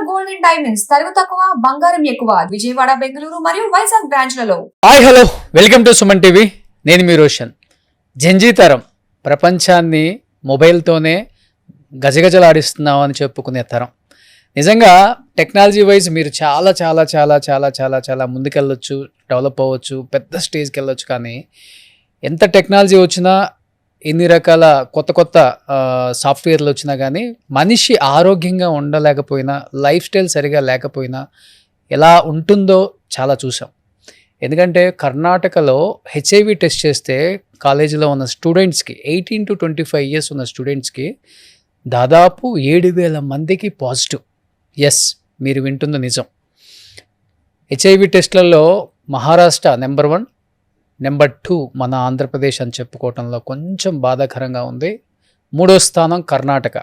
Gold and diamonds తరుగు తక్కువ బంగారం ఎక్కువ విజయవాడ బెంగళూరు మరియు వైజాగ్ బ్రాంచ్లలో. Hi hello welcome to Suman TV. నేను మీ రోషన్. జెన్జీ తరం ప్రపంచాన్ని మొబైల్తోనే గజగజలాడిస్తున్నాం అని చెప్పుకునే తరం. నిజంగా టెక్నాలజీ వైజ్ మీరు చాలా చాలా చాలా చాలా చాలా చాలా ముందుకెళ్ళొచ్చు, డెవలప్ అవ్వచ్చు, పెద్ద స్టేజ్కి వెళ్ళొచ్చు. కానీ ఎంత టెక్నాలజీ వచ్చినా, ఎన్ని రకాల కొత్త కొత్త సాఫ్ట్వేర్లు వచ్చినా కానీ మనిషి ఆరోగ్యంగా ఉండలేకపోయినా, లైఫ్ స్టైల్ సరిగా లేకపోయినా ఎలా ఉంటుందో చాలా చూసాం. ఎందుకంటే కర్ణాటకలో హెచ్ఐవి టెస్ట్ చేస్తే కాలేజీలో ఉన్న స్టూడెంట్స్కి 18 to 25 years ఉన్న స్టూడెంట్స్కి దాదాపు 7,000 మందికి పాజిటివ్. ఎస్, మీరు వింటుంది నిజం. హెచ్ఐవి టెస్ట్లలో మహారాష్ట్ర నెంబర్ 1, నెంబర్ 2 మన ఆంధ్రప్రదేశ్ అని చెప్పుకోవటంలో కొంచెం బాధాకరంగా ఉంది. 3వ స్థానం కర్ణాటక.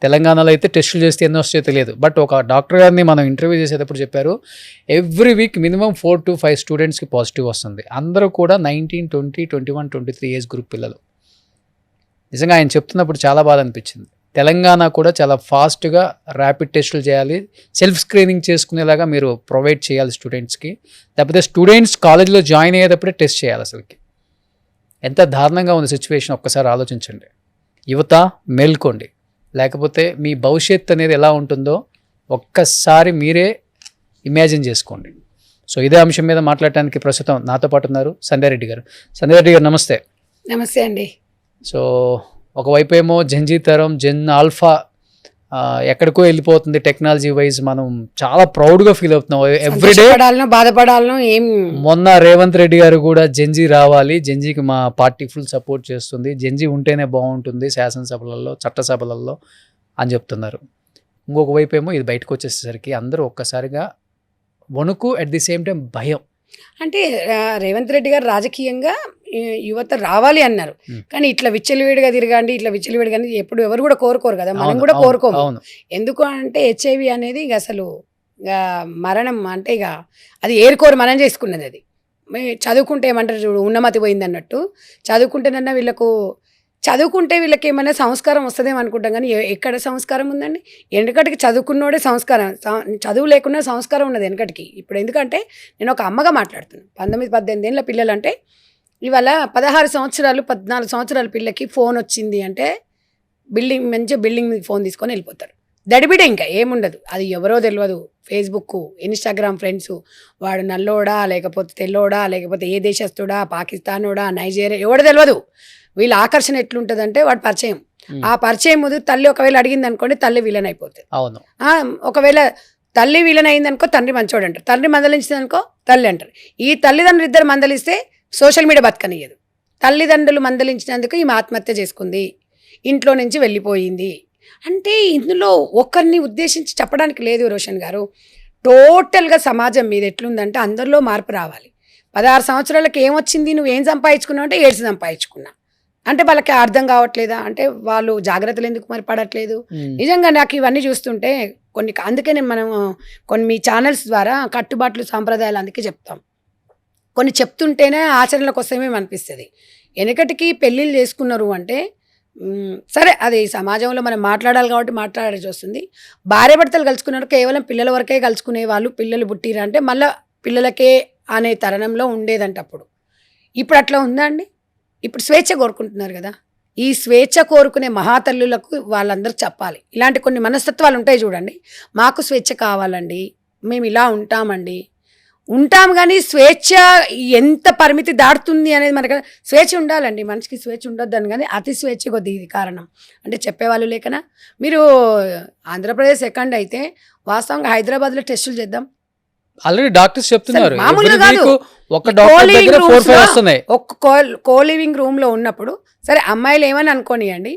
తెలంగాణలో అయితే టెస్టులు చేస్తే ఎన్నో వస్తాయో తెలియదు. బట్ ఒక డాక్టర్ గారిని మనం ఇంటర్వ్యూ చేసేటప్పుడు చెప్పారు, ఎవ్రీ వీక్ మినిమం 4 to 5 స్టూడెంట్స్కి పాజిటివ్ వస్తుంది. అందరూ కూడా 19, 20, 21, 23 ఏజ్ గ్రూప్ పిల్లలు. నిజంగా ఆయన చెప్తున్నప్పుడు చాలా బాధ అనిపించింది. తెలంగాణ కూడా చాలా ఫాస్ట్గా ర్యాపిడ్ టెస్టులు చేయాలి, సెల్ఫ్ స్క్రీనింగ్ చేసుకునేలాగా మీరు ప్రొవైడ్ చేయాలి స్టూడెంట్స్కి. లేకపోతే స్టూడెంట్స్ కాలేజీలో జాయిన్ అయ్యేటప్పుడే టెస్ట్ చేయాలి. అసలుకి ఎంత దారుణంగా ఉంది సిచ్యువేషన్, ఒక్కసారి ఆలోచించండి. యువత మేల్కోండి, లేకపోతే మీ భవిష్యత్తు అనేది ఎలా ఉంటుందో ఒక్కసారి మీరే ఇమాజిన్ చేసుకోండి. సో ఇదే అంశం మీద మాట్లాడటానికి ప్రస్తుతం నాతో పాటు ఉన్నారు సంధ్యారెడ్డి గారు. సంధ్యారెడ్డి గారు నమస్తే. నమస్తే అండి. సో ఒకవైపు ఏమో జెన్జీ తరం, జెన్ ఆల్ఫా ఎక్కడికో వెళ్ళిపోతుంది టెక్నాలజీ వైజ్. మనం చాలా ప్రౌడ్గా ఫీల్ అవుతున్నాం ఎవ్రీడే. బాధపడాలను ఏం. మొన్న రేవంత్ రెడ్డి గారు కూడా జెన్జీ రావాలి, జెన్జీకి మా పార్టీ ఫుల్ సపోర్ట్ చేస్తుంది, జెన్జీ ఉంటేనే బాగుంటుంది శాసనసభలలో, చట్టసభలలో అని చెప్తున్నారు. ఇంకొక వైపు ఏమో ఇది బయటకు వచ్చేసరికి అందరూ ఒక్కసారిగా వణుకు, అట్ ది సేమ్ టైం భయం. అంటే రేవంత్ రెడ్డి గారు రాజకీయంగా యువత రావాలి అన్నారు, కానీ ఇట్లా విచ్చలవిడిగా తిరగండి, ఇట్లా విచ్చలవిడిగా ఎప్పుడు ఎవరు కూడా కోరుకోరు కదా, మనం కూడా కోరుకోము. ఎందుకు అంటే హెచ్ఐవి అనేది ఇక అసలు మరణం అంటే ఇక అది ఏరుకోరు, మనం చేసుకున్నది. అది చదువుకుంటే ఏమంటారు చూడు, ఉన్నమతి పోయింది అన్నట్టు. చదువుకుంటేనన్నా చదువుకుంటే వీళ్ళకి ఏమైనా సంస్కారం వస్తుందేమో అనుకుంటాం, కానీ ఎక్కడ సంస్కారం ఉందండి? వెనకటికి చదువుకున్నోడే సంస్కారం, చదువు లేకుండా సంస్కారం ఉన్నది వెనకటికి. ఇప్పుడు ఎందుకంటే నేను ఒక అమ్మగా మాట్లాడుతున్నాను. 19-18 ఏళ్ళ పిల్లలు అంటే ఇవాళ 16 సంవత్సరాలు 14 సంవత్సరాల పిల్లకి ఫోన్ వచ్చింది అంటే మంచిగా బిల్డింగ్ మీద ఫోన్ తీసుకొని వెళ్ళిపోతారు. దడిబిడే, ఇంకా ఏముండదు. అది ఎవరో తెలియదు. ఫేస్బుక్, ఇన్స్టాగ్రామ్ ఫ్రెండ్స్, వాడు నల్లోడా లేకపోతే తెల్లోడా లేకపోతే ఏ దేశస్తుడా, పాకిస్తానోడా, నైజీరియా, ఎవడో తెలియదు. వీళ్ళ ఆకర్షణ ఎట్లుంటుందంటే వాడు పరిచయం. ఆ పరిచయం ముందు తల్లి ఒకవేళ అడిగింది అనుకోండి, తల్లి విలన్ అయిపోతుంది. అవును. ఒకవేళ తల్లి విలన్ అయిందనుకో తండ్రి మంచోడు అంటారు, తండ్రి మందలించింది అనుకో తల్లి అంటారు. ఈ తల్లిదండ్రులు ఇద్దరు మందలిస్తే సోషల్ మీడియా బతకనియదు. తల్లిదండ్రులు మందలించినందుకు ఈమె ఆత్మహత్య చేసుకుంది, ఇంట్లో నుంచి వెళ్ళిపోయింది అంటే ఇందులో ఒకరిని ఉద్దేశించి చెప్పడానికి లేదు రోషన్ గారు. టోటల్గా సమాజం మీద ఎట్లుందంటే అందరిలో మార్పు రావాలి. 16 సంవత్సరాలకు ఏమొచ్చింది, నువ్వేం సంపాదించుకున్నావు అంటే ఏడ్స్ సంపాదించుకున్నా అంటే వాళ్ళకి అర్థం కావట్లేదా? అంటే వాళ్ళు జాగ్రత్తలు ఎందుకు మరి పడట్లేదు? నిజంగా నాకు ఇవన్నీ చూస్తుంటే అందుకనే మనం కొన్ని మీ ఛానల్స్ ద్వారా కట్టుబాట్లు, సాంప్రదాయాలు అందుకే చెప్తాం. కొన్ని చెప్తుంటేనే ఆచరణలకు వస్తామేమో అనిపిస్తుంది. వెనకటికి పెళ్ళిళ్ళు చేసుకున్నారు అంటే సరే, అది సమాజంలో మనం మాట్లాడాలి కాబట్టి మాట్లాడాల్సి వస్తుంది. భార్య భర్తలు కలుసుకున్నారు, కేవలం పిల్లల వరకే కలుసుకునే వాళ్ళు. పిల్లలు పుట్టిరా అంటే మళ్ళీ పిల్లలకే అనే తరుణంలో ఉండేదంట అప్పుడు. ఇప్పుడు అట్లా ఉందా అండి? ఇప్పుడు స్వేచ్ఛ కోరుకుంటున్నారు కదా. ఈ స్వేచ్ఛ కోరుకునే మహాతల్లులకు వాళ్ళందరూ చెప్పాలి. ఇలాంటి కొన్ని మనస్తత్వాలు ఉంటాయి చూడండి. మాకు స్వేచ్ఛ కావాలండి, మేము ఇలా ఉంటాం కానీ స్వేచ్ఛ ఎంత పరిమితి దాటుతుంది అనేది మనకు స్వేచ్ఛ ఉండాలండి. మనిషికి స్వేచ్ఛ ఉండొద్దని, కానీ అతి స్వేచ్ఛ కొద్ది ఇది కారణం. అంటే చెప్పేవాళ్ళు లేకనా? మీరు ఆంధ్రప్రదేశ్ సెకండ్ అయితే వాస్తవంగా హైదరాబాద్లో టెస్టులు చేద్దాం. ఆల్రెడీ డాక్టర్స్ చెప్తున్నారు, మామూలుగా కాదు. కోలివింగ్ రూమ్లో ఉన్నప్పుడు సరే, అమ్మాయిలు ఏమని అనుకోనియండి,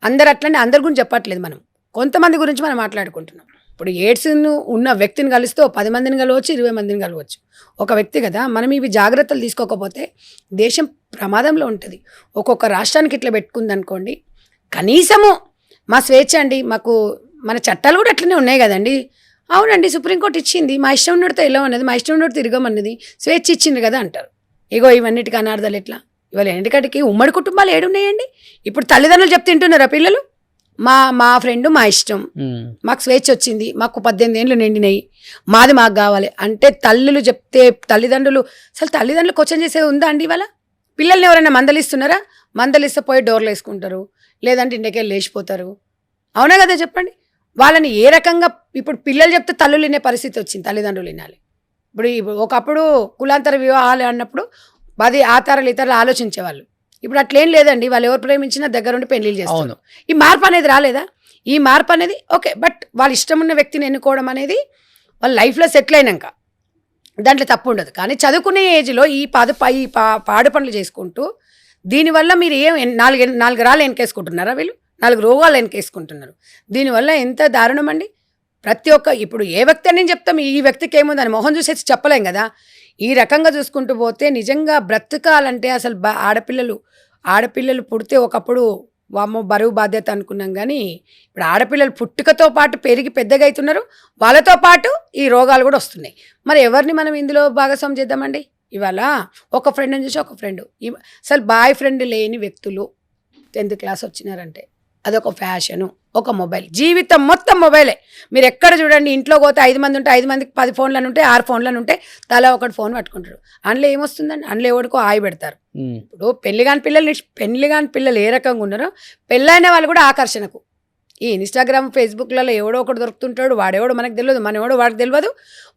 అందరు అట్లనే అందరి గురించి చెప్పట్లేదు, మనం కొంతమంది గురించి మనం మాట్లాడుకుంటున్నాం. ఇప్పుడు ఎయిడ్స్ ఉన్న వ్యక్తిని కలిస్తే 10 మందిని కలవచ్చు, 20 మందిని కలవచ్చు, ఒక వ్యక్తి కదా. మనం ఇవి జాగ్రత్తలు తీసుకోకపోతే దేశం ప్రమాదంలో ఉంటుంది. ఒక్కొక్క రాష్ట్రానికి ఇట్లా పెట్టుకుందనుకోండి, కనీసము మా స్వేచ్ఛ అండి, మాకు మన చట్టాలు కూడా అట్లనే ఉన్నాయి కదండి. అవునండి, సుప్రీంకోర్టు ఇచ్చింది, మా ఇష్టం ఉన్నడితో ఎలా ఉన్నది, మా ఇష్టం ఉన్నట్టు తిరగమన్నది, స్వేచ్ఛ ఇచ్చింది కదా అంటారు. ఇగో ఇవన్నిటికీ అనార్థాలు ఎట్లా? ఇవాళ ఎందుకంటే ఉమ్మడి కుటుంబాలు ఏడున్నాయండి. ఇప్పుడు తల్లిదండ్రులు చెప్తుంటున్నారా పిల్లలు? మా ఫ్రెండ్ మా ఇష్టం, మాకు స్వేచ్ఛ వచ్చింది, మాకు 18 ఏళ్ళు నిండినాయి, మాది మాకు కావాలి అంటే తల్లులు చెప్తే తల్లిదండ్రులు అసలు తల్లిదండ్రులు క్వశ్చన్ చేసేది ఉందా అండి? ఇవాళ పిల్లల్ని ఎవరైనా మందలిస్తున్నారా? మందలిస్తే పోయి డోర్లు వేసుకుంటారు, లేదంటే ఇంటికెళ్ళి లేచిపోతారు. అవునా కదా చెప్పండి? వాళ్ళని ఏ రకంగా ఇప్పుడు పిల్లలు చెప్తే తల్లులు వినే పరిస్థితి వచ్చింది, తల్లిదండ్రులు వినాలి. ఇప్పుడు ఒకప్పుడు కులాంతర వివాహాలు అన్నప్పుడు 10 ఆతారాలు ఇతరులు ఆలోచించేవాళ్ళు. ఇప్పుడు అట్లేం లేదండి. వాళ్ళు ఎవరు ప్రేమించినా దగ్గరుండి పెళ్లిళ్ళు చేస్తారు. ఈ మార్పు అనేది రాలేదా? ఈ మార్పు అనేది ఓకే, బట్ వాళ్ళు ఇష్టం ఉన్న వ్యక్తిని ఎన్నుకోవడం అనేది వాళ్ళ లైఫ్లో సెటిల్ అయినాక దాంట్లో తప్పు ఉండదు. కానీ చదువుకునే ఏజ్లో ఈ పాడు పనులు చేసుకుంటూ దీనివల్ల మీరు నాలుగు రాళ్ళు వెనకేసుకుంటున్నారా? వీళ్ళు 4 రోగాలు వెనకేసుకుంటున్నారు. దీనివల్ల ఎంత దారుణం అండి. ప్రతి ఒక్క ఇప్పుడు ఏ వ్యక్తి అని చెప్తాం, ఈ వ్యక్తికి ఏముందని మొహం చూసేసి చెప్పలేం కదా. ఈ రకంగా చూసుకుంటూ పోతే నిజంగా బ్రతకాలంటే అసలు ఆడపిల్లలు పుడితే ఒకప్పుడు వామ్మో బరువు బాధ్యత అనుకున్నాం, కానీ ఇప్పుడు ఆడపిల్లలు పుట్టుకతో పాటు పెరిగి పెద్దగా అవుతున్నారు, వాళ్ళతో పాటు ఈ రోగాలు కూడా వస్తున్నాయి. మరి ఎవరిని మనం ఇందులో భాగస్వామ్యం చేద్దామండి? ఇవాళ ఒక ఫ్రెండ్ని చూసి ఒక ఫ్రెండ్, అసలు బాయ్ ఫ్రెండ్ లేని వ్యక్తులు 10th క్లాస్ వచ్చినారంటే అదొక ఫ్యాషను, ఒక మొబైల్, జీవితం మొత్తం మొబైలే. మీరు ఎక్కడ చూడండి, ఇంట్లో పోతే 5 మంది ఉంటే 5 మందికి 10 ఫోన్లను ఉంటే 6 ఫోన్లను ఉంటే తలా ఒకటి ఫోన్ పట్టుకుంటారు. అందులో ఏమొస్తుందండి? అందులో ఎవడికో ఆయి పెడతారు. ఇప్పుడు పెళ్లి కాని పిల్లలు ఏ రకంగా ఉన్నారో పెళ్ళైన వాళ్ళు కూడా ఆకర్షణకు ఈ ఇన్స్టాగ్రామ్ ఫేస్బుక్లలో ఎవడో ఒకటి దొరుకుతుంటాడు, వాడెవడో మనకు తెలియదు, మనెవడో వాడికి తెలియదు,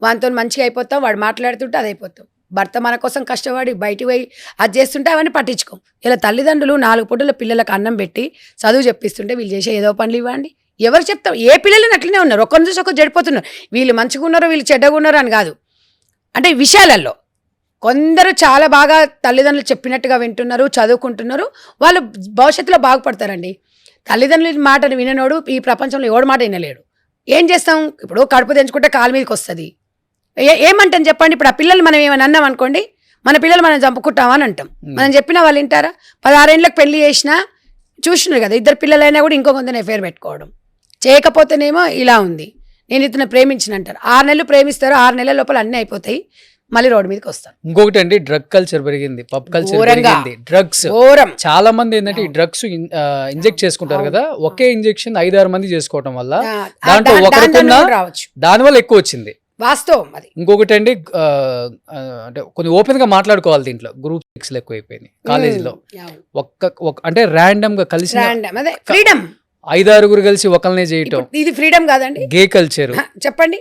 వాటితో మంచిగా అయిపోతాం, వాడు మాట్లాడుతుంటే అది అయిపోతాం. భర్త మన కోసం కష్టపడి బయటికి పోయి అది చేస్తుంటే అవన్నీ పట్టించుకోం. ఇలా తల్లిదండ్రులు 4 పూటల పిల్లలకు అన్నం పెట్టి చదువు చెప్పిస్తుంటే వీళ్ళు చేసే ఏదో పనులు ఇవ్వండి. ఎవరు చెప్తాం? ఏ పిల్లలు అట్లనే ఉన్నారు, ఒకరిని చూసి ఒకరు చెడిపోతున్నారు. వీళ్ళు మంచిగా ఉన్నారో వీళ్ళు చెడ్డగా ఉన్నారో అని కాదు, అంటే ఈ విషయాలలో కొందరు చాలా బాగా తల్లిదండ్రులు చెప్పినట్టుగా వింటున్నారు, చదువుకుంటున్నారు, వాళ్ళు భవిష్యత్తులో బాగుపడతారండి. తల్లిదండ్రుల మాటను విననోడు ఈ ప్రపంచంలో ఎవడు మాట వినలేడు. ఏం చేస్తాం? ఇప్పుడు కడుపు తెంచుకుంటే కాలు మీదకి వస్తుంది. ఏమంటాం చెప్పండి? ఇప్పుడు ఆ పిల్లలు మనం ఏమైనా అన్నాం అనుకోండి, మన పిల్లలు మనం చంపుకుంటామని అంటాం. మనం చెప్పినా వాళ్ళు వింటారా? 16 ఏళ్ళకి పెళ్లి చేసినా చూసినారు కదా, 2 పిల్లలైనా కూడా ఇంకో కొంత ఎఫైర్ పెట్టుకోవడం, చేయకపోతేనేమో ఇలా ఉంది, నేను ఇతను ప్రేమించిన అంటారు. 6 నెలలు ప్రేమిస్తారు, 6 నెలల లోపల అన్నీ అయిపోతాయి, మళ్ళీ రోడ్డు మీదకి వస్తారు. ఇంకొకటి అండి, డ్రగ్ కల్చర్ పెరిగింది, పబ్ కల్చర్ పెరిగింది, డ్రగ్స్ చాలా మంది ఏంటంటే ఈ డ్రగ్స్ ఇంజెక్ట్ చేసుకుంటారు కదా, ఒకే ఇంజెక్షన్ 5-6 మంది చేసుకోవడం వల్ల దాంట్లో ఒకరికున్న దానివల్ల ఎక్కువ వచ్చింది. వాస్తవం అది. ఇంకొకటి అండి, అంటే కొన్ని ఓపెన్ గా మాట్లాడుకోవాలి, దీంట్లో గ్రూప్ సెక్స్లు ఎక్కువ అయిపోయింది కాలేజీలో. అంటే ర్యాండమ్ గా కలిసి ఫ్రీడమ్ 5-6 కలిసి ఒకరినే చేయటం, ఇది ఫ్రీడమ్ కాదండి, గే కల్చర్. చెప్పండి,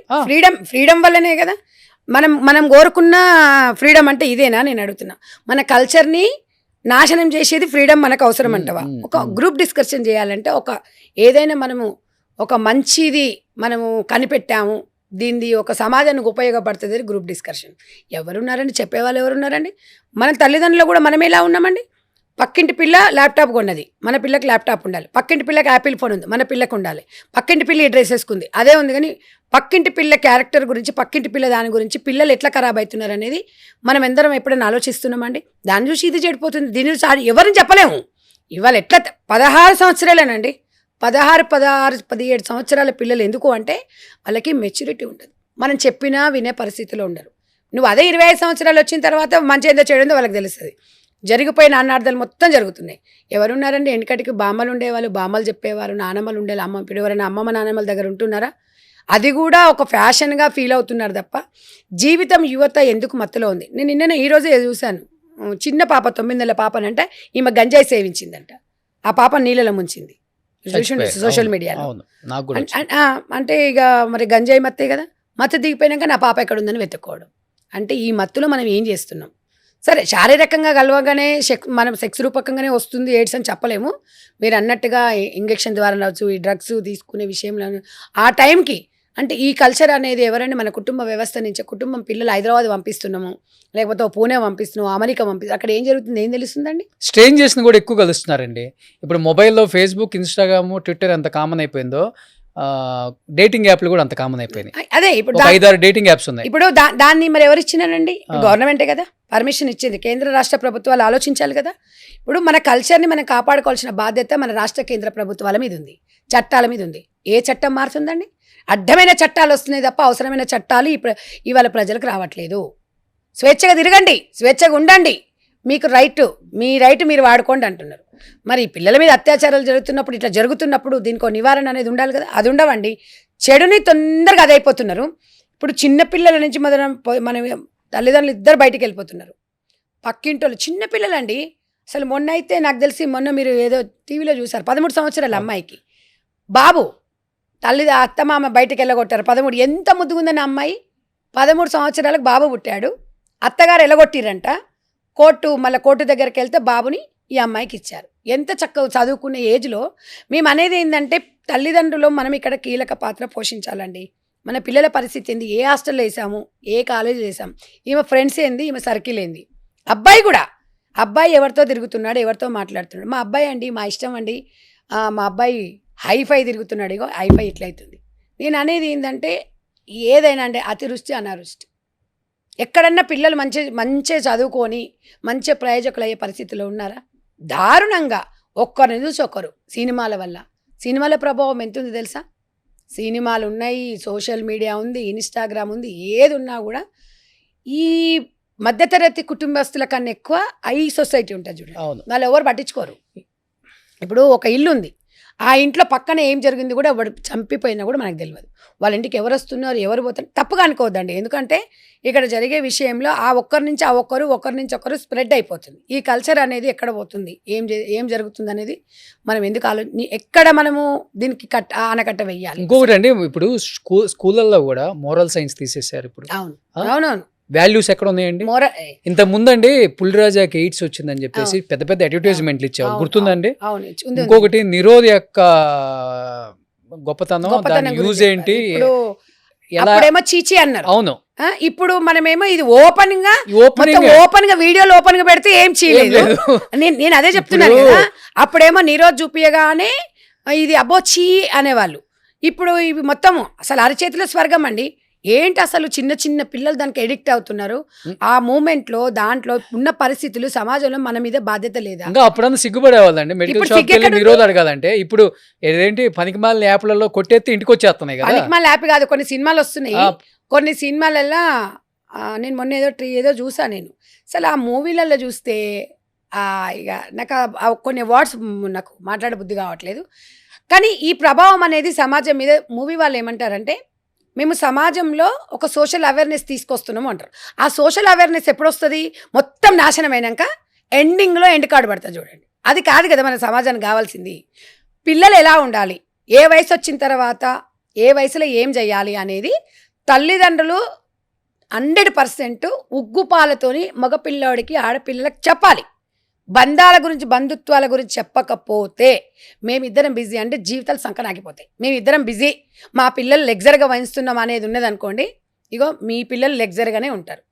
ఫ్రీడమ్ వల్లనే కదా మనం కోరుకున్న ఫ్రీడమ్. అంటే ఇదేనా నేను అడుగుతున్నా? మన కల్చర్ని నాశనం చేసేది ఫ్రీడమ్ మనకు అవసరం అంటవా? ఒక గ్రూప్ డిస్కషన్ చేయాలంటే ఏదైనా మనము ఒక మంచిది మనము కనిపెట్టాము, దీన్ని ఒక సమాజానికి ఉపయోగపడుతుంది గ్రూప్ డిస్కషన్. ఎవరున్నారండి చెప్పేవాళ్ళు? ఎవరున్నారండి? మన తల్లిదండ్రులు కూడా మనం ఎలా ఉన్నామండి? పక్కింటి పిల్ల ల్యాప్టాప్ కొన్నది, మన పిల్లకి ల్యాప్టాప్ ఉండాలి. పక్కింటి పిల్లకి యాపిల్ ఫోన్ ఉంది, మన పిల్లకి ఉండాలి. పక్కింటి పిల్ల ఈ డ్రెస్ వేసుకుంది, అదే ఉంది. కానీ పక్కింటి పిల్ల క్యారెక్టర్ గురించి, పక్కింటి పిల్ల దాని గురించి, పిల్లలు ఎట్లా ఖరాబ్ అవుతున్నారు అనేది మనం ఎందరం ఎప్పుడైనా ఆలోచిస్తున్నామండి? దాన్ని చూసి ఇది చెడిపోతుంది, దీని చూసి ఎవరిని చెప్పలేము. ఇవాళ ఎట్లా 16 సంవత్సరాలేనండి, 17 సంవత్సరాల పిల్లలు. ఎందుకు అంటే వాళ్ళకి మెచ్యూరిటీ ఉంటుంది, మనం చెప్పినా వినే పరిస్థితిలో ఉండరు. నువ్వు అదే 25 సంవత్సరాలు వచ్చిన తర్వాత మంచి ఏందో చేయడంతో వాళ్ళకి తెలుస్తుంది. జరిగిపోయిన అన్నార్థాలు మొత్తం జరుగుతున్నాయి. ఎవరున్నారండి? వెనకటికి బామ్మలు ఉండేవాళ్ళు, బామ్మలు చెప్పేవారు, నానమ్మలు ఉండేవాళ్ళు. ఇప్పుడు ఎవరైనా అమ్మమ్మ నానమ్మల దగ్గర ఉంటున్నారా? అది కూడా ఒక ఫ్యాషన్గా ఫీల్ అవుతున్నారు తప్ప జీవితం యువత ఎందుకు మత్తులో ఉంది. నేను ఈరోజే చూశాను, చిన్న పాప 9 నెలల పాపనంటే ఈమె గంజాయి సేవించిందంట, ఆ పాప నీళ్ళలో ముంచింది, సోషల్ మీడియాలో. అంటే ఇక మరి గంజాయి మత్తే కదా, మత్తు దిగిపోయినాక నా పాప ఎక్కడ ఉందని వెతుక్కోవడం. అంటే ఈ మత్తులో మనం ఏం చేస్తున్నాం? సరే, శారీరకంగా కలవగానే మనం సెక్స్ రూపకంగానే వస్తుంది ఎయిడ్స్ అని చెప్పలేము. మీరు అన్నట్టుగా ఇంజెక్షన్ ద్వారా రావచ్చు, ఈ డ్రగ్స్ తీసుకునే విషయంలో ఆ టైంకి. అంటే ఈ కల్చర్ అనేది ఎవరైనా మన కుటుంబ వ్యవస్థ నుంచి, కుటుంబం పిల్లలు హైదరాబాద్ పంపిస్తున్నాము, లేకపోతే పూణే పంపిస్తున్నాము, అమెరికా పంపిస్తున్నాం, అక్కడ ఏం జరుగుతుంది ఏం తెలుస్తుందండి? స్ట్రేంజర్స్ని కూడా ఎక్కువ కలుస్తున్నారండి. ఇప్పుడు మొబైల్లో ఫేస్బుక్, ఇన్స్టాగ్రామ్, ట్విట్టర్ ఎంత కామన్ అయిపోయిందో, డేటింగ్ యాప్లు కూడా అంత కామన్ అయిపోయింది. అదే ఇప్పుడు 5-6 డేటింగ్ యాప్స్ ఉన్నాయి. ఇప్పుడు దాన్ని మరి ఎవరు ఇచ్చినారండి? గవర్నమెంటే కదా పర్మిషన్ ఇచ్చింది, కేంద్ర రాష్ట్ర ప్రభుత్వాలు ఆలోచించాలి కదా. ఇప్పుడు మన కల్చర్ని మనం కాపాడుకోవాల్సిన బాధ్యత మన రాష్ట్ర కేంద్ర ప్రభుత్వాల మీద ఉంది, చట్టాల మీద ఉంది. ఏ చట్టం మారుతుందండి? అడ్డమైన చట్టాలు వస్తున్నాయి తప్ప అవసరమైన చట్టాలు ఇవాళ ప్రజలకు రావట్లేదు. స్వేచ్ఛగా తిరగండి, స్వేచ్ఛగా ఉండండి, మీకు మీ రైట్ మీరు వాడుకోండి అంటున్నారు. మరి పిల్లల మీద అత్యాచారాలు జరుగుతున్నప్పుడు, ఇట్లా జరుగుతున్నప్పుడు దీనికో నివారణ అనేది ఉండాలి కదా, అది ఉండవండి. చెడుని తొందరగా అదైపోతున్నారు. ఇప్పుడు చిన్న పిల్లల నుంచి మన తల్లిదండ్రులు ఇద్దరు బయటికి వెళ్ళిపోతున్నారు. పక్కింటోళ్ళు చిన్నపిల్లలండి. అసలు మొన్న అయితే నాకు తెలిసి మీరు ఏదో టీవీలో చూసారు, 13 సంవత్సరాల అమ్మాయికి బాబు అత్తమామ బయటకు వెళ్ళగొట్టారు. 13 ఎంత ముద్దుగుందని అమ్మాయి, 13 సంవత్సరాలకు బాబు పుట్టాడు. అత్తగారు ఎలగొట్టిరంట. కోర్టు దగ్గరికి వెళ్తే బాబుని ఈ అమ్మాయికి ఇచ్చారు. ఎంత చక్కగా చదువుకునే ఏజ్లో మేము అనేది ఏంటంటే తల్లిదండ్రులు మనం ఇక్కడ కీలక పాత్ర పోషించాలండి. మన పిల్లల పరిస్థితి ఏంది, ఏ హాస్టల్లో వేసాము, ఏ కాలేజీలో వేసాం, ఈమె ఫ్రెండ్స్ ఏంది, ఈమె సర్కిల్ ఏంది. అబ్బాయి ఎవరితో తిరుగుతున్నాడు, ఎవరితో మాట్లాడుతున్నాడు. మా అబ్బాయి అండి, మా ఇష్టం అండి, మా అబ్బాయి హైఫై తిరుగుతున్నాడు, ఇగో హైఫై ఇట్లయితుంది. నేను అనేది ఏంటంటే ఏదైనా అంటే అతివృష్టి అనావృష్టి. ఎక్కడన్నా పిల్లలు మంచిగా చదువుకొని మంచి ప్రయోజకులు అయ్యే పరిస్థితిలో ఉన్నారా? దారుణంగా ఒక్కరిని చూసి ఒకరు. సినిమాల ప్రభావం ఎంత ఉంది తెలుసా? సినిమాలు ఉన్నాయి, సోషల్ మీడియా ఉంది, ఇన్స్టాగ్రామ్ ఉంది, ఏది ఉన్నా కూడా ఈ మధ్యతరగతి కుటుంబస్తుల కన్నా ఎక్కువ సొసైటీ ఉంటుంది చూడండి, వాళ్ళు ఎవరు పట్టించుకోరు. ఇప్పుడు ఒక ఇల్లు ఉంది, ఆ ఇంట్లో పక్కన ఏం జరిగింది కూడా వాడు చంపిపోయినా కూడా మనకు తెలియదు. వాళ్ళ ఇంటికి ఎవరు వస్తున్నారు, ఎవరు పోతున్నారు తప్పుగా అనుకోవద్దండి. ఎందుకంటే ఇక్కడ జరిగే విషయంలో ఒకరి నుంచి ఒకరు స్ప్రెడ్ అయిపోతుంది. ఈ కల్చర్ అనేది ఎక్కడ పోతుంది, ఏం జరుగుతుంది అనేది మనం ఎందుకు ఎక్కడ మనము దీనికి ఆనకట్ట వెయ్యాలి. ఇంకొకటి అండి, ఇప్పుడు స్కూళ్ళల్లో కూడా మోరల్ సైన్స్ తీసేశారు ఇప్పుడు. అవునవును. వాల్యూస్ ఎక్కడ ఉన్నాయండి? ఇంత ముందండి పులిరాజాకి ఎయిడ్స్ వచ్చిందని చెప్పేసి పెద్ద పెద్ద అడ్వర్టైజ్మెంట్లు ఇచ్చారు, గుర్తుందండి? ఇంకొకటి నిరోధ యొక్క గొప్పతనం, దాని యూజ్ ఏంటి, ఎప్పుడేమో చీచి అన్నారు. అవును. ఇప్పుడు మనమేమో ఇది ఓపెన్ గా వీడియోలు ఓపెన్ గా పెడితే ఏం చేయలేదు. నేను అదే చెప్తున్నాను కదా. అప్పుడేమో నిరోధ్ చూపియగానే ఇది అబ్బో చీ అనేవాళ్ళు. ఇప్పుడు ఇవి మొత్తము అసలు అరచేతిలో స్వర్గం అండి. ఏంటి అసలు చిన్న చిన్న పిల్లలు దానికి ఎడిక్ట్ అవుతున్నారు. ఆ మూమెంట్ లో దాంట్లో ఉన్న పరిస్థితులు సమాజంలో మన మీద బాధ్యత లేదా? ఇంకా అప్పుడన్నా సిగ్గుపడేవాళ్ళండి మెడికల్ షాప్ కి నిరోధ అడగాలంటే. ఇప్పుడు ఏదేంటి పనికిమాలిన యాప్లలో కొట్టేస్తే ఇంటికి వచ్చేస్తున్నాయి కదా. పనికిమాలిన యాప్ కాదు, కొన్ని సినిమాలు వస్తున్నాయి. కొన్ని సినిమాలలో నేను మొన్న ఏదో చూసా నేను. అసలు ఆ మూవీలలో చూస్తే ఇక నాకు కొన్ని వర్డ్స్ నాకు మాట్లాడే బుద్ధి కావట్లేదు. కానీ ఈ ప్రభావం అనేది సమాజం మీద మూవీ వాళ్ళు ఏమంటారంటే, మేము సమాజంలో ఒక సోషల్ అవేర్నెస్ తీసుకొస్తున్నాము అంటారు. ఆ సోషల్ అవేర్నెస్ ఎప్పుడు వస్తుంది? మొత్తం నాశనం అయినాక ఎండింగ్లో ఎండ్ కార్డు పడుతుంది చూడండి. అది కాదు కదా మన సమాజానికి కావాల్సింది. పిల్లలు ఎలా ఉండాలి, ఏ వయసు వచ్చిన తర్వాత ఏ వయసులో ఏం చేయాలి అనేది తల్లిదండ్రులు 100% ఉగ్గుపాలతోని మగపిల్లాడికి ఆడపిల్లలకు చెప్పాలి. బంధాల గురించి బంధుత్వాల గురించి చెప్పకపోతే మేమిద్దరం బిజీ అంటే జీవితాలు సంకనాగిపోతాయి. మేమిద్దరం బిజీ, మా పిల్లలు లెగ్జర్గా వహిస్తున్నాం అనేది ఉన్నది అనుకోండి, ఇగో మీ పిల్లలు లెగ్జర్గానే ఉంటారు.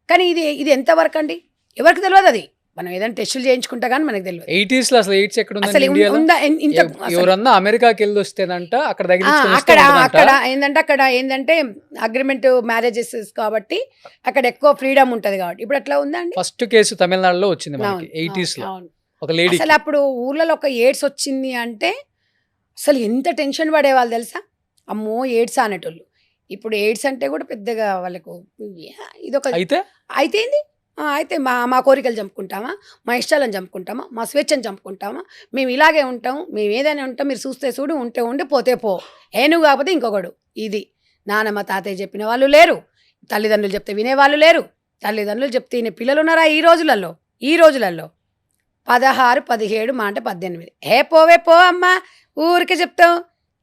కానీ ఇది ఎంతవరకు అండి? ఎవరికి తెలియదు. అది మనం ఏదైనా టెస్టులు చేయించుకుంటా కానీ మనకు తెలియదు. 80s లో అసలు ఎయిడ్స్ ఎక్కడ ఎవరన్నా అమెరికాకి వెళ్ళి వస్తేనంట అక్కడ ఏంటంటే అగ్రిమెంట్ మ్యారేజెస్ కాబట్టి అక్కడ ఎక్కువ ఫ్రీడమ్ ఉంటది కాబట్టి ఇప్పుడు అట్లా ఉందండి. ఫస్ట్ కేసు తమిళనాడులో వచ్చింది మనకి 80s లో ఒక లేడీ. అసలు అప్పుడు ఊర్లలో ఒక ఎయిడ్స్ వచ్చింది అంటే అసలు ఎంత టెన్షన్ పడేవాళ్ళు తెలుసా? అమ్మో ఎయిడ్స్ అనేటోళ్ళు. ఇప్పుడు ఎయిడ్స్ అంటే కూడా పెద్దగా వాళ్ళకు ఇదొక అయితే ఏంది, అయితే మా కోరికలు చంపుకుంటామా, మా ఇష్టాలను చంపుకుంటామా, మా స్వేచ్ఛను చంపుకుంటామా, మేము ఇలాగే ఉంటాం, మేము ఏదైనా ఉంటాం, మీరు చూస్తే చూడు, ఉంటే ఉండి పోతే పో, నువ్వు కాకపోతే ఇంకొకడు. ఇది నానమ్మ తాతయ్య చెప్పిన వాళ్ళు లేరు, తల్లిదండ్రులు చెప్తే వినేవాళ్ళు లేరు. తల్లిదండ్రులు చెప్తే వినే పిల్లలు ఉన్నారా ఈ రోజులలో? 16, 17 మా అంటే 18. పోవే పో అమ్మా, ఊరికే చెప్తావు,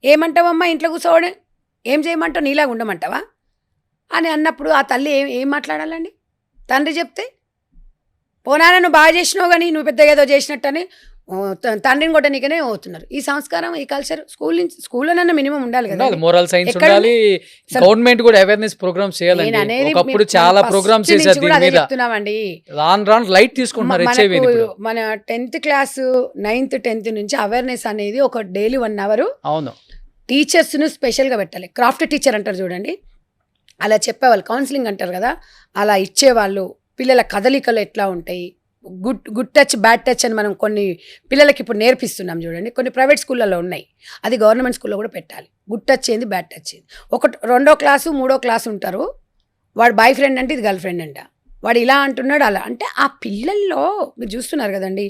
ఏమంటావమ్మా ఇంట్లో కూర్చోవడం, ఏం చేయమంటావు, నీలాగా ఉండమంటావా అని అన్నప్పుడు ఆ తల్లి ఏం మాట్లాడాలండి? తండ్రి చెప్తే పోనానా నువ్వు బాగా చేసినావు కానీ నువ్వు పెద్దగా ఏదో చేసినట్టని తండ్రిని కూడా నీకనే అవుతున్నారు. ఈ సంస్కారం, ఈ కల్చర్ స్కూల్లోనన్నా మినిమం ఉండాలి కదా. మోరల్ సైన్స్ ఉండాలి. గవర్నమెంట్ కూడా అవేర్నెస్ ప్రోగ్రామ్స్ చేయాలండి. ఒకప్పుడు చాలా ప్రోగ్రామ్స్ చేశారు దీని మీద. చెప్తున్నామండి, రాను లైట్ తీసుకుంటున్నారు. మన 10th క్లాస్ 9th 10th నుంచి అవేర్నెస్ అనేది ఒక డైలీ 1 hour అవును టీచర్స్ ను స్పెషల్ గా పెట్టాలి. క్రాఫ్ట్ టీచర్ అంటారు చూడండి, అలా చెప్పేవాళ్ళు. కౌన్సిలింగ్ అంటారు కదా, అలా ఇచ్చేవాళ్ళు. పిల్లల కదలికలు ఎట్లా ఉంటాయి, గుడ్ టచ్ బ్యాడ్ టచ్ అని మనం కొన్ని పిల్లలకి ఇప్పుడు నేర్పిస్తున్నాం చూడండి. కొన్ని ప్రైవేట్ స్కూళ్ళలో ఉన్నాయి, అది గవర్నమెంట్ స్కూల్లో కూడా పెట్టాలి. గుడ్ టచ్ ఏంది, బ్యాడ్ టచ్ ఏంది. 2వ క్లాసు 3వ క్లాసు ఉంటారు, వాడు బాయ్ ఫ్రెండ్ అంటే ఇది గర్ల్ ఫ్రెండ్ అంట. వాడు ఇలా అంటున్నాడు అలా అంటే ఆ పిల్లల్లో మీరు చూస్తున్నారు కదండి,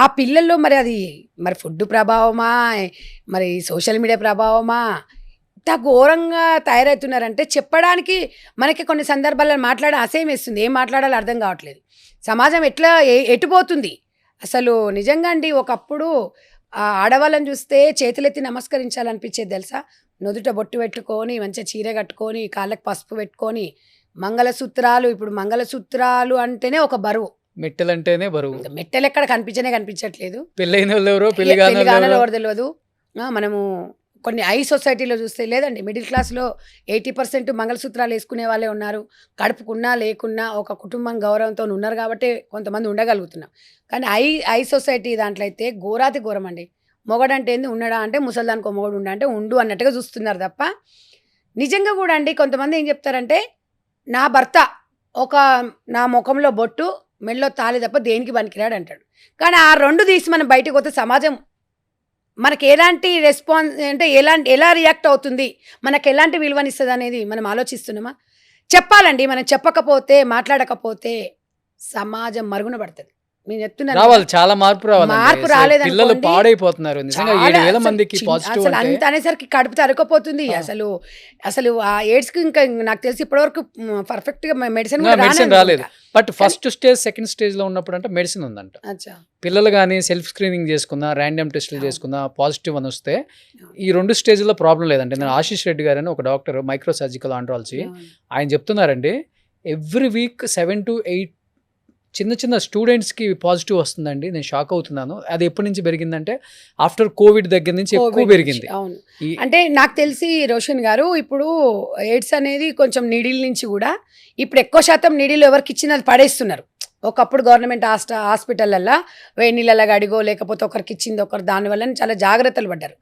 ఆ పిల్లల్లో మరి అది మరి ఫుడ్ ప్రభావమా, మరి సోషల్ మీడియా ప్రభావమా, ఇంత ఘోరంగా తయారవుతున్నారంటే చెప్పడానికి మనకి కొన్ని సందర్భాల్లో మాట్లాడే అసహ్యం వేస్తుంది. ఏం మాట్లాడాలో అర్థం కావట్లేదు. సమాజం ఎట్లా ఎటుపోతుంది అసలు. నిజంగా అండి ఒకప్పుడు ఆడవాళ్ళని చూస్తే చేతులెత్తి నమస్కరించాలనిపించేది తెలుసా. నుదుట బొట్టు పెట్టుకొని మంచిగా చీర కట్టుకొని కాళ్ళకి పసుపు పెట్టుకొని మంగళసూత్రాలు. ఇప్పుడు మంగళసూత్రాలు అంటేనే ఒక బరువు, మెట్టెలంటేనే బరువు. మెట్టెలు ఎక్కడ కనిపించట్లేదు. పెళ్ళైన వాళ్ళు ఎవరో పెళ్లి కాని ఎవరు తెలియదు. మనము కొన్ని హై సొసైటీలో చూస్తే లేదండి, మిడిల్ క్లాస్లో 80% మంగళసూత్రాలు వేసుకునే వాళ్ళే ఉన్నారు. కడుపుకున్నా లేకున్నా ఒక కుటుంబం గౌరవంతో ఉన్నారు కాబట్టి కొంతమంది ఉండగలుగుతున్నాం. కానీ హై సొసైటీ దాంట్లో అయితే ఘోరాతి ఘోరం అండి. మొగడంటే ఏంది, ఉన్నాడా అంటే ముసల్దానికి మొగడు ఉండా అంటే ఉండు అన్నట్టుగా చూస్తున్నారు తప్ప నిజంగా కూడా అండి. కొంతమంది ఏం చెప్తారంటే నా భర్త నా ముఖంలో బొట్టు మెళ్ళో తాళి తప్ప దేనికి పనికిరాడు అంటాడు. కానీ ఆ రెండు తీసి మనం బయటకు పోతే సమాజం మనకి ఎలాంటి రెస్పాన్స్ అంటే ఎలా రియాక్ట్ అవుతుంది, మనకు ఎలాంటి విలువనిస్తుంది అనేది మనం ఆలోచిస్తున్నామా? చెప్పాలండి. మనం చెప్పకపోతే మాట్లాడకపోతే సమాజం మరుగున పడుతుంది. నేను చెప్తున్నాను రావాలి, చాలా మార్పు రావాలి. మార్పు రాలేదు, పిల్లలు పాడైపోతున్నారు. నిజంగా 7,000 మందికి పాజిటివ్ అసలు అంత అనేసరికి కడుపు తరుక్కుపోతుంది. అసలు ఆ ఎయిడ్స్ కి ఇంకా నాకు తెలిసి ఇప్పటివరకు పర్ఫెక్ట్ గా మెడిసిన్ రాలేదు. But first stage second stage లో ఉన్నప్పుడు అంటే మెడిసిన్ ఉందంట. పిల్లలు కానీ సెల్ఫ్ స్క్రీనింగ్ చేసుకున్నా, ర్యాండమ్ టెస్టులు చేసుకున్నా పాజిటివ్ అని వస్తే ఈ 2 స్టేజ్లో ప్రాబ్లం లేదండి. నేను ఆశీష్ రెడ్డి గారు అని ఒక డాక్టర్, మైక్రో సర్జికల్ ఆండ్రాలజీ, ఆయన చెప్తున్నారండి ఎవ్రీ వీక్ 7 to 8 చిన్న స్టూడెంట్స్కి పాజిటివ్ వస్తుందండి. నేను షాక్ అవుతున్నాను. అది ఎప్పటి నుంచి పెరిగిందంటే ఆఫ్టర్ కోవిడ్ దగ్గర నుంచి ఎక్కువ పెరిగింది. అవును, అంటే నాకు తెలిసి రోషన్ గారు ఇప్పుడు ఎయిడ్స్ అనేది కొంచెం నీడిల్ నుంచి కూడా ఇప్పుడు ఎక్కువ శాతం నీడిల్ ఎవరికి ఇచ్చిన అది పడేస్తున్నారు. ఒకప్పుడు గవర్నమెంట్ హాస్పిటల్లో వేడి నీళ్ళగా అడిగో లేకపోతే ఒకరికి ఇచ్చింది ఒకరు, దానివల్ల చాలా జాగ్రత్తలు పడ్డారు.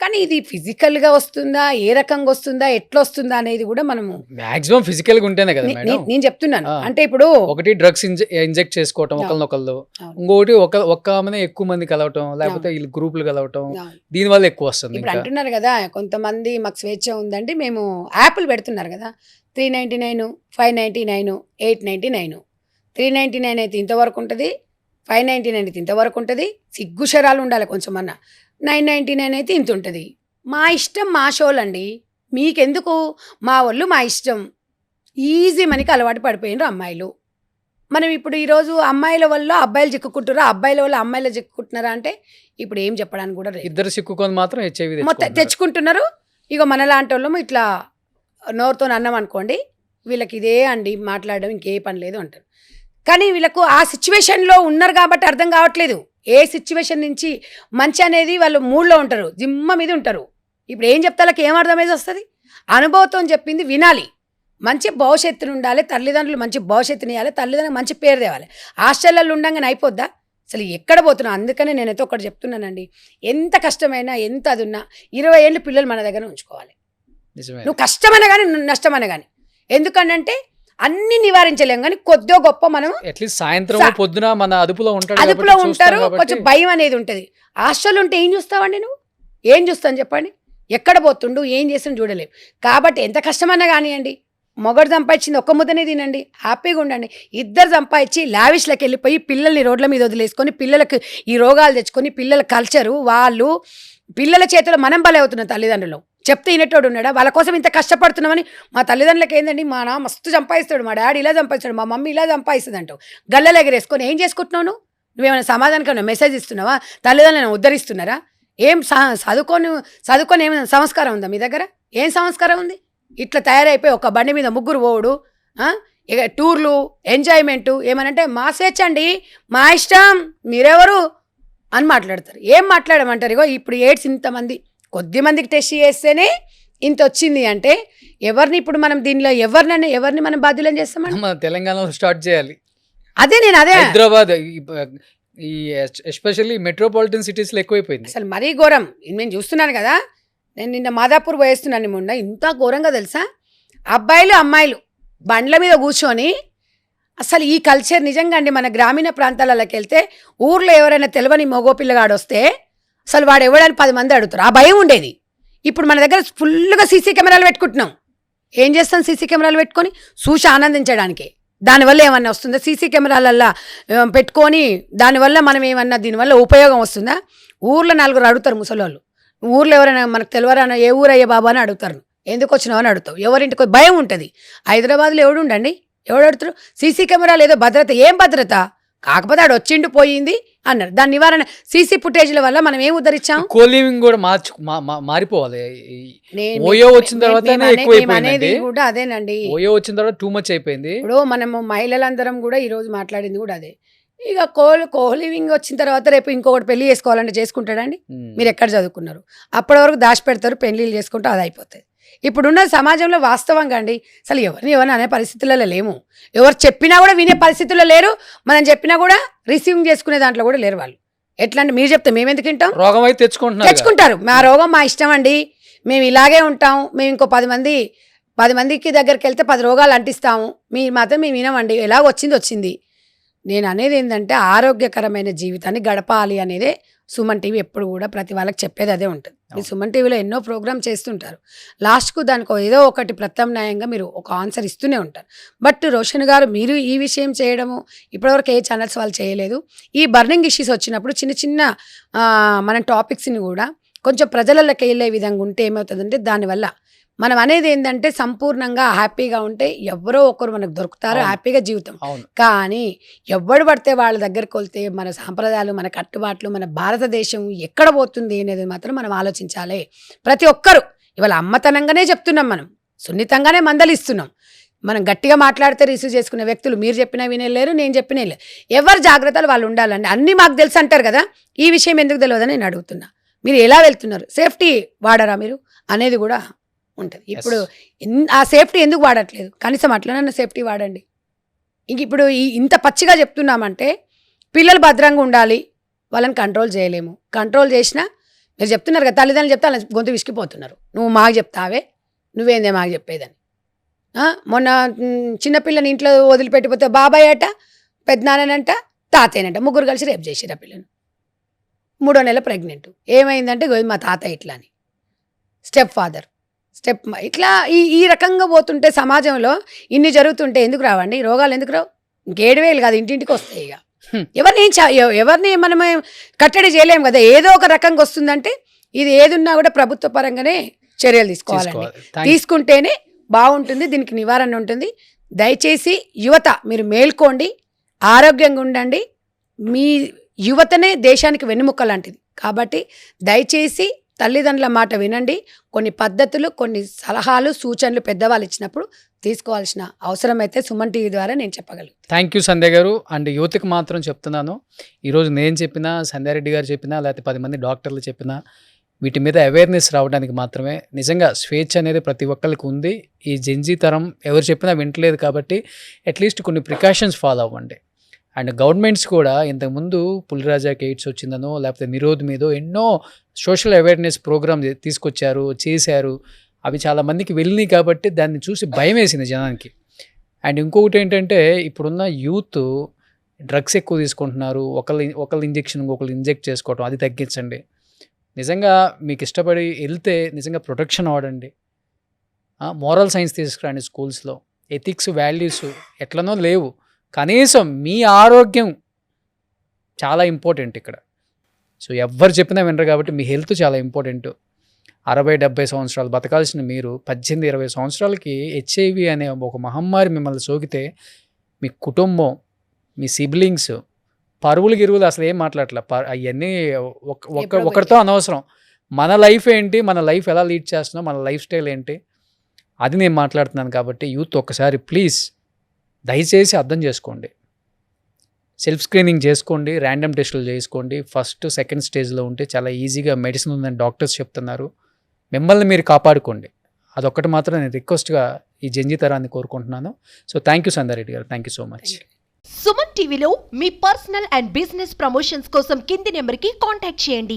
కానీ ఇది ఫిజికల్గా వస్తుందా, ఏ రకంగా వస్తుందా, ఎట్లా వస్తుందా అనేది కూడా మనము మాక్సిమం ఫిజికల్గా ఉంటేనే కదా నేను చెప్తున్నాను. అంటే ఇప్పుడు ఒకటి డ్రగ్స్ ఇంజెక్ట్ చేసుకోవటం ఒకళ్ళనొకళ్ళు, ఇంకొకటి ఒక్క ఆమెనే ఎక్కువ మంది కలవటం, లేకపోతే వీళ్ళు గ్రూపులు కలవటం, దీనివల్ల ఎక్కువ వస్తుంది. ఇప్పుడు అంటున్నారు కదా కొంతమంది మాకు స్వేచ్ఛ ఉందండి, మేము యాప్లు పెడుతున్నారు కదా, 399, 599, 899. 399 అయితే ఇంతవరకు ఉంటుంది, 599 అయితే ఇంతవరకు ఉంటుంది. సిగ్గు శరాలు ఉండాలి కొంచెం అన్న. 999 అయితే ఇంత ఉంటుంది. మా ఇష్టం, మా షోలు అండి, మీకెందుకు? మా వాళ్ళు మా ఇష్టం. ఈజీ మనకి అలవాటు పడిపోయినారు అమ్మాయిలు. మనం ఇప్పుడు ఈరోజు అమ్మాయిల వల్ల అబ్బాయిలు చిక్కుకుంటారా, అబ్బాయిల వల్ల అమ్మాయిలు చిక్కుకుంటున్నారా అంటే ఇప్పుడు ఏం చెప్పడానికి కూడా లేదు. ఇద్దరు చిక్కుకొని మాత్రం హెచ్ఐవి మొత్తం తెచ్చుకుంటున్నారు. ఇక మనలాంటి వాళ్ళము ఇట్లా నోరుతో అన్నం అనుకోండి, వీళ్ళకి ఇదే అండి మాట్లాడడం, ఇంకే పని లేదు అంటారు. కానీ వీళ్ళకు ఆ సిచ్యువేషన్లో ఉన్నారు కాబట్టి అర్థం కావట్లేదు. ఏ సిచ్యువేషన్ నుంచి మంచి అనేది వాళ్ళు మూడ్లో ఉంటారు, జిమ్మ మీద ఉంటారు. ఇప్పుడు ఏం చెప్తే వాళ్ళకి ఏం అర్థమైతే వస్తుంది? అనుభవంతో చెప్పింది వినాలి. మంచి భవిష్యత్తును ఉండాలి, తల్లిదండ్రులు మంచి భవిష్యత్తుని ఇవ్వాలి, తల్లిదండ్రులు మంచి పేరు తేవాలి. హాస్టల్లో ఉండగానే అయిపోద్దా? అసలు ఎక్కడ పోతున్నావు? అందుకనే నేనైతే ఒకటి చెప్తున్నానండి, ఎంత కష్టమైనా ఎంత అది ఉన్నా 20 ఏళ్ళు పిల్లలు మన దగ్గర ఉంచుకోవాలి. నువ్వు కష్టమైనా కానీ నష్టమైనా కానీ. ఎందుకంటే అన్ని నివారించలేం కానీ కొద్దో గొప్ప మనం అట్లీస్ట్ సాయంత్రం పొద్దున మన అదుపులో ఉంటారు. కొంచెం భయం అనేది ఉంటుంది. హాస్టల్ ఉంటే ఏం చూస్తావండి నువ్వు? ఏం చూస్తాను చెప్పండి? ఎక్కడ పోతుండు, ఏం చేస్తుండు చూడలేవు. కాబట్టి ఎంత కష్టమన్నా కానివ్వండి, మొగడు సంపాదించింది ఒక్క ముద్దనే తినండి, హ్యాపీగా ఉండండి. ఇద్దరు సంపాదించి లావిష్లకు వెళ్ళిపోయి పిల్లల్ని రోడ్ల మీద వదిలేసుకొని పిల్లలకు ఈ రోగాలు తెచ్చుకొని పిల్లల కల్చరు వాళ్ళు పిల్లల చేతిలో మనం బలే అవుతున్నాం. తల్లిదండ్రులు చెప్తే వినేటోడు ఉన్నాడా? వాళ్ళ కోసం ఇంత కష్టపడుతున్నామని. మా తల్లిదండ్రులకు ఏందండి, మా నాన్న మస్తు సంపాదిస్తాడు, మా డాడీ ఇలా సంపాదిస్తాడు, మా మమ్మీ ఇలా సంపాదిస్తుంది అంటావు. గల్లలు ఎగరేసుకొని ఏం చేసుకుంటున్నావు? నువ్వేమైనా సమాధానానికి మెసేజ్ ఇస్తున్నావా? తల్లిదండ్రులను ఉద్ధరిస్తున్నారా? ఏం చదువుకొని ఏమైనా సంస్కారం ఉందా మీ దగ్గర? ఏం సంస్కారం ఉంది? ఇట్లా తయారైపోయి ఒక బండి మీద ముగ్గురు పోవుడు, ఇక టూర్లు, ఎంజాయ్మెంటు, ఏమనంటే మా స్వేచ్ఛ అండి, మా ఇష్టం, మీరెవరు అని మాట్లాడతారు. ఏం మాట్లాడమంటారు? ఇగో ఇప్పుడు ఎయిడ్స్ ఇంతమంది కొద్ది మందికి టెస్ట్ చేస్తేనే ఇంత వచ్చింది అంటే ఎవరిని ఇప్పుడు మనం దీనిలో ఎవరిని మనం బాధ్యులను చేస్తామండి? మన తెలంగాణలో స్టార్ట్ చేయాలి. అదే హైదరాబాద్ ఈ ఎస్పెషల్లీ మెట్రోపాలిటన్ సిటీస్లో ఎక్కువైపోయింది. అసలు మరీ ఘోరం. నేను చూస్తున్నాను కదా, నేను నిన్న మాదాపూర్ పోయేస్తున్నాను. మొన్న ఇంత ఘోరంగా తెలుసా, అబ్బాయిలు అమ్మాయిలు బండ్ల మీద కూర్చొని అసలు ఈ కల్చర్ నిజంగా అండి. మన గ్రామీణ ప్రాంతాలలోకి వెళ్తే ఊర్లో ఎవరైనా తెలియని మగో పిల్లగాడు వస్తే అసలు వాడు ఎవడని 10 మంది అడుగుతారు. ఆ భయం ఉండేది. ఇప్పుడు మన దగ్గర ఫుల్గా సీసీ కెమెరాలు పెట్టుకుంటున్నాం. ఏం చేస్తాం? సీసీ కెమెరాలు పెట్టుకొని చూసి ఆనందించడానికి. దానివల్ల ఏమన్నా వస్తుందా? సీసీ కెమెరాలల్లా పెట్టుకొని దానివల్ల మనం ఏమన్నా దీనివల్ల ఉపయోగం వస్తుందా? ఊర్లో నలుగురు అడుగుతారు ముసలోళ్ళు, ఊర్లో ఎవరైనా మనకు తెలియరన్నా ఏ ఊరయ్యే బాబా అని అడుగుతారు, ఎందుకు వచ్చినావు అని అడుగుతావు. ఎవరింటికి భయం ఉంటుంది. హైదరాబాద్లో ఎవడు ఉండండి, ఎవడు అడుగుతారు? సీసీ కెమెరాలు ఏదో భద్రత, ఏం భద్రత? కాకపోతే ఆడు వచ్చిండు పోయింది అన్నారు. దాని నివారణ సీసీ ఫుటేజ్ల వల్ల మనం ఏం ఉద్ధరించాం? కోలివింగ్ కూడా మారిపోవాలి. ఓయో వచ్చిన తర్వాత అనేది కూడా అదేనండి. ఓయో వచ్చిన తర్వాత టూ మచ్ అయిపోయింది. ఇప్పుడు మనము మహిళలందరం కూడా ఈ రోజు మాట్లాడింది కూడా అదే. ఇక కోలివింగ్ వచ్చిన తర్వాత రేపు ఇంకొకటి పెళ్లి చేసుకోవాలంటే చేసుకుంటాడండి? మీరు ఎక్కడ చదువుకున్నారు? అప్పటి వరకు దాచిపెడతారు, పెళ్లిళ్ళు చేసుకుంటూ అది అయిపోతుంది. ఇప్పుడున్న సమాజంలో వాస్తవంగా అండి అసలు ఎవరిని అనే పరిస్థితులలో లేము. ఎవరు చెప్పినా కూడా వినే పరిస్థితుల్లో లేరు. మనం చెప్పినా కూడా రిసీవింగ్ చేసుకునే దాంట్లో కూడా లేరు వాళ్ళు. ఎట్లా అంటే మీరు చెప్తే మేము ఎందుకు వింటాం? రోగం అయితే తెచ్చుకుంటారు. మా రోగం మా ఇష్టం అండి, మేము ఇలాగే ఉంటాం, మేము ఇంకో 10 మందికి దగ్గరికి వెళ్తే 10 రోగాలు అంటిస్తాము, మీరు మాత్రం మేము వినమండి, ఎలా వచ్చింది. నేను అనేది ఏంటంటే ఆరోగ్యకరమైన జీవితాన్ని గడపాలి అనేదే సుమన్ టీవీ ఎప్పుడు కూడా ప్రతి వాళ్ళకి చెప్పేది అదే ఉంటుంది. మీరు సుమన్ టీవీలో ఎన్నో ప్రోగ్రామ్ చేస్తుంటారు, లాస్ట్కు దానికి ఏదో ఒకటి ప్రత్యామ్నాయంగా మీరు ఒక ఆన్సర్ ఇస్తూనే ఉంటారు. బట్ రోషన్ గారు మీరు ఈ విషయం చేయడము ఇప్పటివరకు ఏ ఛానల్స్ వాళ్ళు చేయలేదు. ఈ బర్నింగ్ ఇష్యూస్ వచ్చినప్పుడు చిన్న మన టాపిక్స్ని కూడా కొంచెం ప్రజలకి వెళ్ళే విధంగా ఉంటే ఏమవుతుందంటే దానివల్ల మనం అనేది ఏంటంటే సంపూర్ణంగా హ్యాపీగా ఉంటే ఎవరో ఒకరు మనకు దొరుకుతారు, హ్యాపీగా జీవితం. కానీ ఎవడు పడితే వాళ్ళ దగ్గరికి వెళ్తే మన సాంప్రదాయాలు, మన కట్టుబాట్లు, మన భారతదేశం ఎక్కడ పోతుంది అనేది మాత్రం మనం ఆలోచించాలి. ప్రతి ఒక్కరు ఇవాళ అమ్మతనంగానే చెప్తున్నాం, మనం సున్నితంగానే మందలిస్తున్నాం. మనం గట్టిగా మాట్లాడితే రిసీవ్ చేసుకునే వ్యక్తులు మీరు చెప్పినా వినేలేరు, నేను చెప్పినా లేదు. ఎవరి జాగ్రత్తలు వాళ్ళు ఉండాలండి. అన్నీ మాకు తెలుసు అంటారు కదా, ఈ విషయం ఎందుకు తెలియదని నేను అడుగుతున్నా. మీరు ఎలా వెళ్తున్నారు? సేఫ్టీ వాడరా మీరు అనేది కూడా ఉంటుంది. ఇప్పుడు ఆ సేఫ్టీ ఎందుకు వాడట్లేదు? కనీసం అట్లనన్నా సేఫ్టీ వాడండి. ఇంక ఇప్పుడు ఇంత పచ్చిగా చెప్తున్నామంటే పిల్లలు భద్రంగా ఉండాలి, వాళ్ళని కంట్రోల్ చేయలేము. కంట్రోల్ చేసినా మీరు చెప్తున్నారు కదా, తల్లిదండ్రులు చెప్తే వాళ్ళని గొంతు విసిగిపోతున్నారు, నువ్వు మాకు చెప్తావే, నువ్వేందే మాకు చెప్పేదని. మొన్న చిన్నపిల్లని ఇంట్లో వదిలిపెట్టిపోతే బాబాయ్ అట, పెద్దనానంట, తాతయ్యనంట, ముగ్గురు కలిసి రేపు చేసిరు ఆ పిల్లను. 3వ నెల ప్రెగ్నెంట్. ఏమైందంటే మా తాతయ్య ఇట్లా అని, స్టెప్ ఫాదర్, ఇట్లా ఈ రకంగా పోతుంటే సమాజంలో ఇన్ని జరుగుతుంటే ఎందుకు రావండి రోగాలు? ఎందుకు రావు? 7,000 కాదు, ఇంటింటికి వస్తాయి. ఇక ఎవరిని మనం కట్టడి చేయలేము కదా. ఏదో ఒక రకంగా వస్తుందంటే ఇది ఏదున్నా కూడా ప్రభుత్వ పరంగానే చర్యలు తీసుకోవాలండి. తీసుకుంటేనే బాగుంటుంది, దీనికి నివారణ ఉంటుంది. దయచేసి యువత మీరు మేల్కోండి, ఆరోగ్యంగా ఉండండి. మీ యువతనే దేశానికి వెన్నెముక లాంటిది. కాబట్టి దయచేసి తల్లిదండ్రుల మాట వినండి. కొన్ని పద్ధతులు, కొన్ని సలహాలు, సూచనలు పెద్దవాళ్ళు ఇచ్చినప్పుడు తీసుకోవాల్సిన అవసరం అయితే సుమన్ టీవీ ద్వారా నేను చెప్పగలను. థ్యాంక్ యూ సంధ్య గారు. అండ్ యువతకు మాత్రం చెప్తున్నాను, ఈరోజు నేను చెప్పినా, సంధ్యారెడ్డి గారు చెప్పినా, లేకపోతే 10 మంది డాక్టర్లు చెప్పినా, వీటి మీద అవేర్నెస్ రావడానికి మాత్రమే. నిజంగా స్వేచ్ఛ అనేది ప్రతి ఒక్కరికి ఉంది. ఈ జెన్జీ తరం ఎవరు చెప్పినా వింటలేదు కాబట్టి అట్లీస్ట్ కొన్ని ప్రికాషన్స్ ఫాలో అవ్వండి. అండ్ గవర్నమెంట్స్ కూడా ఇంతకుముందు పులిరాజాకి ఎయిడ్స్ వచ్చిందనో లేకపోతే నిరోధ్ మీదో ఎన్నో సోషల్ అవేర్నెస్ ప్రోగ్రామ్ చేశారు. అవి చాలామందికి వెళ్ళినాయి కాబట్టి దాన్ని చూసి భయం వేసింది జనానికి. అండ్ ఇంకొకటి ఏంటంటే ఇప్పుడున్న యూత్ డ్రగ్స్ ఎక్కువ తీసుకుంటున్నారు. ఒకళ్ళు ఇంజెక్షన్ ఇంకొకళ్ళు ఇంజెక్ట్ చేసుకోవటం, అది తగ్గించండి. నిజంగా మీకు ఇష్టపడి వెళ్తే నిజంగా ప్రొటెక్షన్ వాడండి. మోరల్ సైన్స్ తీసుకురండి స్కూల్స్లో. ఎథిక్స్, వాల్యూస్ ఎట్లనో లేవు. కనీసం మీ ఆరోగ్యం చాలా ఇంపార్టెంట్ ఇక్కడ. సో ఎవ్వరు చెప్పినా వినరు కాబట్టి మీ హెల్త్ చాలా ఇంపార్టెంట్. 60-70 సంవత్సరాలు బతకాల్సిన మీరు 18-20 సంవత్సరాలకి HIV అనే ఒక మహమ్మారి మిమ్మల్ని సోకితే మీ కుటుంబం, మీ సిబ్లింగ్స్, పరువులు గిరువులు అసలు ఏం మాట్లాడలే. అవన్నీ ఒకరితో అనవసరం. మన లైఫ్ ఏంటి, మన లైఫ్ ఎలా లీడ్ చేస్తున్నాం, మన లైఫ్ స్టైల్ ఏంటి, అది నేను మాట్లాడుతున్నాను. కాబట్టి యూత్ ఒక్కసారి ప్లీజ్ దయచేసి అర్థం చేసుకోండి. సెల్ఫ్ స్క్రీనింగ్ చేసుకోండి, ర్యాండమ్ టెస్టులు చేసుకోండి. 1st, 2nd స్టేజ్లో ఉంటే చాలా ఈజీగా మెడిసిన్ ఉందని డాక్టర్స్ చెప్తున్నారు. మిమ్మల్ని మీరు కాపాడుకోండి. అదొక్కటి మాత్రం నేను రిక్వెస్ట్గా ఈ జెన్జీ తరాన్ని కోరుకుంటున్నాను. సో థ్యాంక్ యూ సంధ్యారెడ్డి గారు, thank you so much. Suman టీవీలో మీ పర్సనల్ అండ్ బిజినెస్ ప్రమోషన్స్ కోసం కింది నెంబర్కి కాంటాక్ట్ చేయండి.